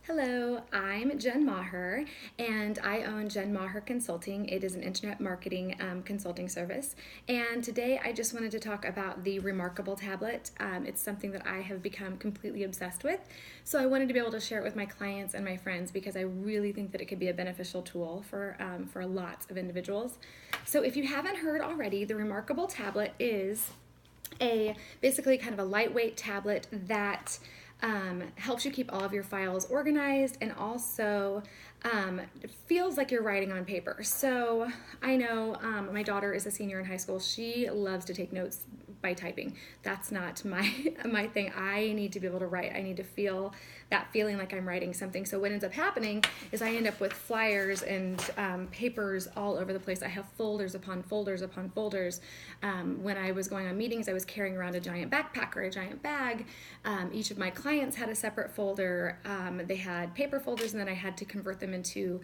Hello, I'm Jen Maher, and I own Jen Maher Consulting. It is an internet marketing consulting service. And today I just wanted to talk about the ReMarkable tablet. It's something that I have become completely obsessed with. So I wanted to be able to share it with my clients and my friends because I really think that it could be a beneficial tool for lots of individuals. So if you haven't heard already, the ReMarkable tablet is basically kind of a lightweight tablet that helps you keep all of your files organized and also feels like you're writing on paper. So I know my daughter is a senior in high school. She loves to take notes by typing. That's not my thing. I need to be able to write. I need to feel that feeling like I'm writing something. So what ends up happening is I end up with flyers and papers all over the place. I have folders upon folders upon folders. When I was going on meetings, I was carrying around a giant backpack or a giant bag. Each of my clients had a separate folder. They had paper folders, and then I had to convert them into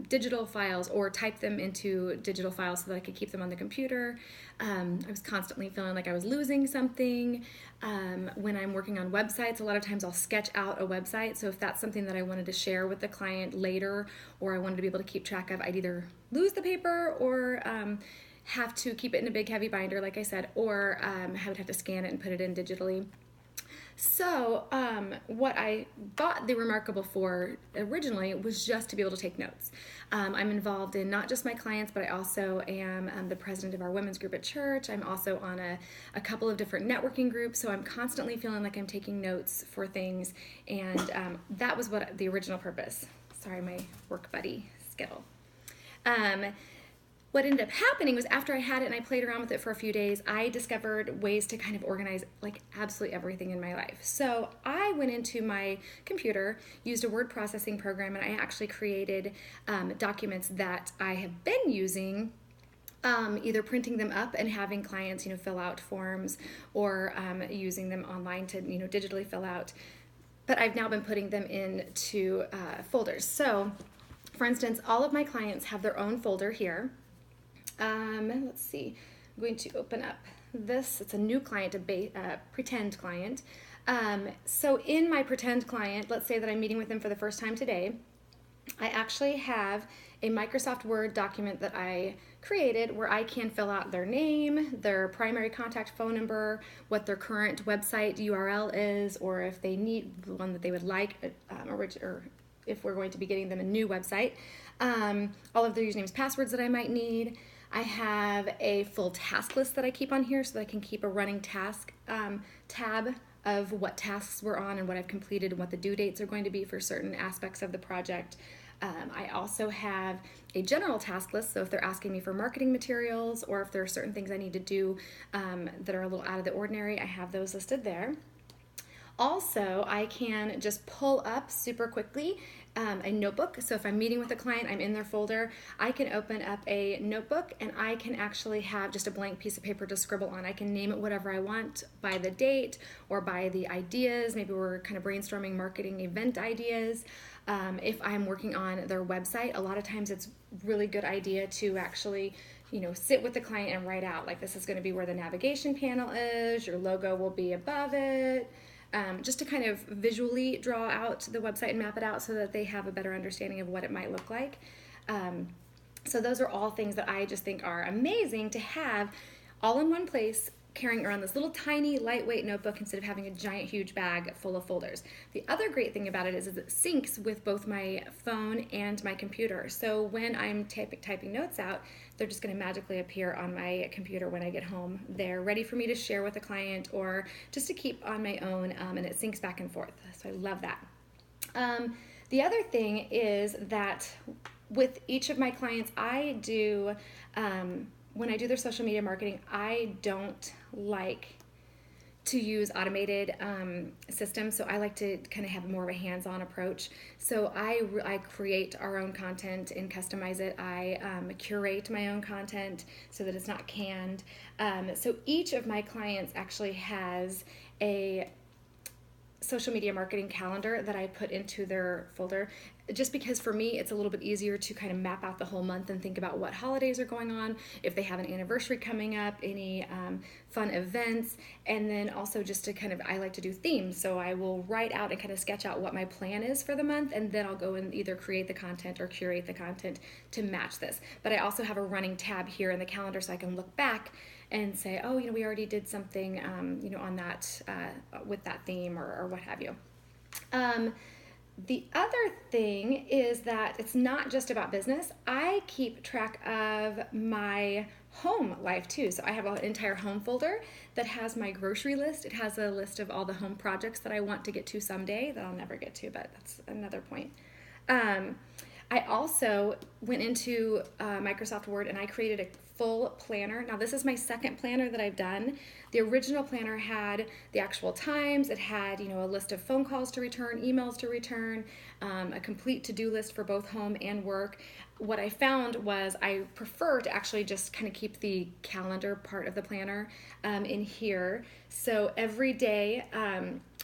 digital files or type them into digital files so that I could keep them on the computer. I was constantly feeling like I was losing something. When I'm working on websites, a lot of times I'll sketch out a website. So if that's something that I wanted to share with the client later, or I wanted to be able to keep track of, I'd either lose the paper or have to keep it in a big heavy binder, like I said, or I would have to scan it and put it in digitally. So what I bought the ReMarkable for originally was just to be able to take notes. I'm involved in not just my clients, but I also am the president of our women's group at church. I'm also on a couple of different networking groups, so I'm constantly feeling like I'm taking notes for things, and that was what the original purpose. Sorry, my work buddy, Skittle. What ended up happening was after I had it and I played around with it for a few days, I discovered ways to kind of organize like absolutely everything in my life. So I went into my computer, used a word processing program, and I actually created documents that I have been using, either printing them up and having clients, fill out forms, or using them online to, digitally fill out. But I've now been putting them into folders. So, for instance, all of my clients have their own folder here. Let's see, I'm going to open up this. It's a new client, a pretend client. So in my pretend client, let's say that I'm meeting with them for the first time today, I actually have a Microsoft Word document that I created where I can fill out their name, their primary contact phone number, what their current website URL is, or if they need one that they would like, or if we're going to be getting them a new website, all of their usernames, passwords that I might need. I have a full task list that I keep on here so that I can keep a running task tab of what tasks we're on and what I've completed and what the due dates are going to be for certain aspects of the project. I also have a general task list, so if they're asking me for marketing materials or if there are certain things I need to do that are a little out of the ordinary, I have those listed there. Also, I can just pull up super quickly a notebook. So if I'm meeting with a client, I'm in their folder, I can open up a notebook and I can actually have just a blank piece of paper to scribble on. I can name it whatever I want by the date or by the ideas. Maybe we're kind of brainstorming marketing event ideas. If I'm working on their website, a lot of times it's really good idea to actually sit with the client and write out, like, this is going to be where the navigation panel is, your logo will be above it. Just to kind of visually draw out the website and map it out so that they have a better understanding of what it might look like. So those are all things that I just think are amazing to have all in one place, carrying around this little tiny lightweight notebook instead of having a giant huge bag full of folders. The other great thing about it is it syncs with both my phone and my computer. So when I'm typing notes out, they're just going to magically appear on my computer when I get home. They're ready for me to share with a client or just to keep on my own, and it syncs back and forth. So I love that. The other thing is that with each of my clients, I do when I do their social media marketing, I don't like to use automated systems, so I like to kind of have more of a hands-on approach. So I create our own content and customize it. I curate my own content so that it's not canned. So each of my clients actually has a social media marketing calendar that I put into their folder, just because for me it's a little bit easier to kind of map out the whole month and think about what holidays are going on, if they have an anniversary coming up, any fun events, and then also just to kind of, I like to do themes, so I will write out and kind of sketch out what my plan is for the month, and then I'll go and either create the content or curate the content to match this. But I also have a running tab here in the calendar so I can look back and say, oh, we already did something, on that, with that theme or what have you. The other thing is that it's not just about business. I keep track of my home life too. So I have an entire home folder that has my grocery list. It has a list of all the home projects that I want to get to someday that I'll never get to, but that's another point. I also went into Microsoft Word and I created a full planner. Now this is my second planner that I've done. The original planner had the actual times. It had, a list of phone calls to return, emails to return, a complete to-do list for both home and work. What I found was I prefer to actually just kind of keep the calendar part of the planner in here. So every day,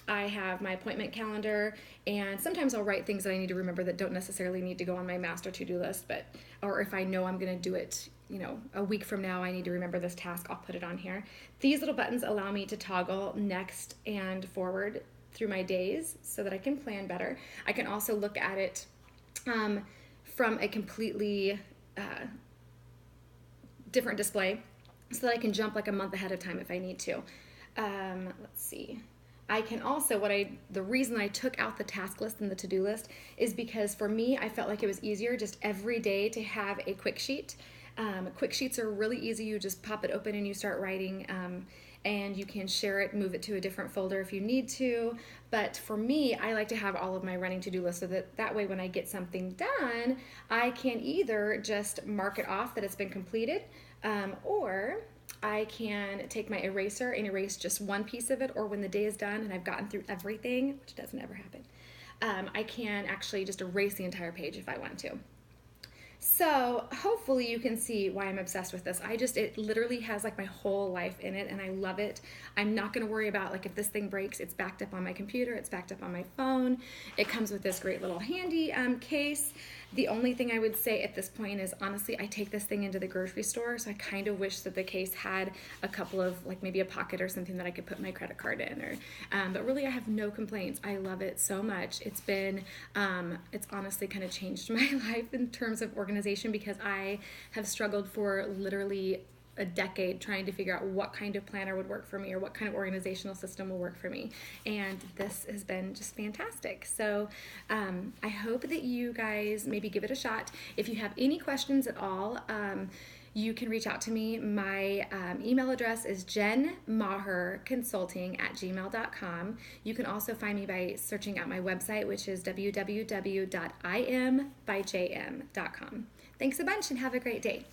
I have my appointment calendar, and sometimes I'll write things that I need to remember that don't necessarily need to go on my master to-do list, or if I know I'm going to do it, a week from now, I need to remember this task, I'll put it on here. These little buttons allow me to toggle next and forward through my days so that I can plan better. I can also look at it from a completely different display so that I can jump like a month ahead of time if I need to. Let's see. I can also, the reason I took out the task list and the to-do list is because for me, I felt like it was easier just every day to have a quick sheet. Quick sheets are really easy. You just pop it open and you start writing, and you can share it, move it to a different folder if you need to. But for me, I like to have all of my running to-do lists so that way when I get something done, I can either just mark it off that it's been completed, or I can take my eraser and erase just one piece of it, or when the day is done and I've gotten through everything, which doesn't ever happen, I can actually just erase the entire page if I want to. So hopefully you can see why I'm obsessed with this. It literally has like my whole life in it and I love it. I'm not gonna worry about like if this thing breaks, it's backed up on my computer, it's backed up on my phone. It comes with this great little handy case. The only thing I would say at this point is honestly, I take this thing into the grocery store, so I kind of wish that the case had a couple of like maybe a pocket or something that I could put my credit card in, or but really I have no complaints. I love it so much. It's been it's honestly kind of changed my life in terms of organization, because I have struggled for literally a decade trying to figure out what kind of planner would work for me or what kind of organizational system will work for me, and this has been just fantastic. So I hope that you guys maybe give it a shot. If you have any questions at all, you can reach out to me. My email address is jenmaherconsulting@gmail.com. You can also find me by searching out my website, which is www.imbym.com. Thanks a bunch and have a great day.